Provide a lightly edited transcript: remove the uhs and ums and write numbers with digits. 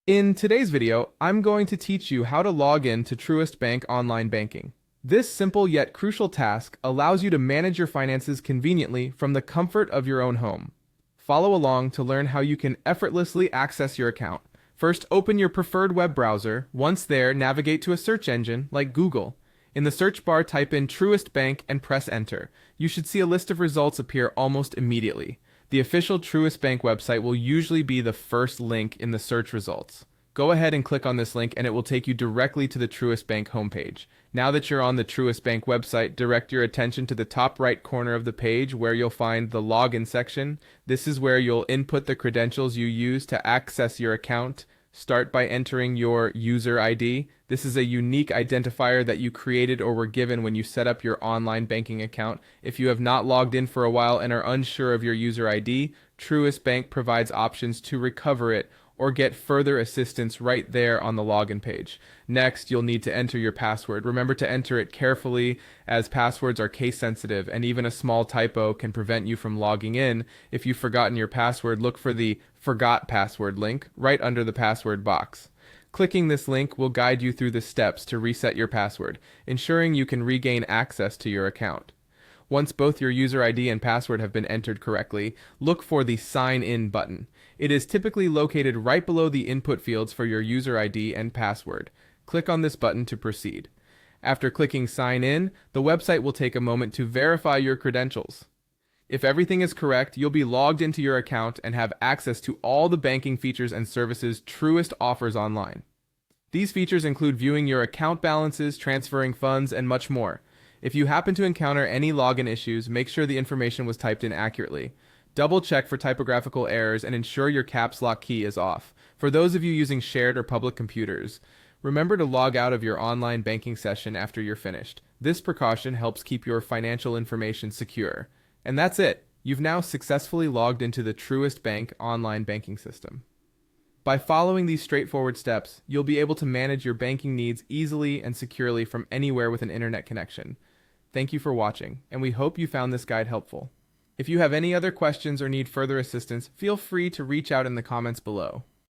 In today's video, I'm going to teach you how to log in to Truist Bank Online Banking. This simple yet crucial task allows you to manage your finances conveniently from the comfort of your own home. Follow along to learn how you can effortlessly access your account. First, open your preferred web browser. Once there, navigate to a search engine like Google. In the search bar, type in Truist Bank and press enter. You should see a list of results appear almost immediately. The official Truist Bank website will usually be the first link in the search results. Go ahead and click on this link and it will take you directly to the Truist Bank homepage. Now that you're on the Truist Bank website, direct your attention to the top right corner of the page where you'll find the login section. This is where you'll input the credentials you use to access your account. Start by entering your user ID. This is a unique identifier that you created or were given when you set up your online banking account. If you have not logged in for a while and are unsure of your user ID, Truist Bank provides options to recover it or get further assistance right there on the login page. Next, you'll need to enter your password. Remember to enter it carefully, as passwords are case sensitive and even a small typo can prevent you from logging in. If you've forgotten your password, look for the Forgot Password link right under the password box. Clicking this link will guide you through the steps to reset your password, ensuring you can regain access to your account. Once both your user ID and password have been entered correctly, look for the Sign In button. It is typically located right below the input fields for your user ID and password. Click on this button to proceed. After clicking Sign In, the website will take a moment to verify your credentials. If everything is correct, you'll be logged into your account and have access to all the banking features and services Truist offers online. These features include viewing your account balances, transferring funds, and much more. If you happen to encounter any login issues, make sure the information was typed in accurately. Double check for typographical errors and ensure your caps lock key is off. For those of you using shared or public computers, remember to log out of your online banking session after you're finished. This precaution helps keep your financial information secure. And that's it. You've now successfully logged into the Truist Bank online banking system. By following these straightforward steps, you'll be able to manage your banking needs easily and securely from anywhere with an internet connection. Thank you for watching, and we hope you found this guide helpful. If you have any other questions or need further assistance, feel free to reach out in the comments below.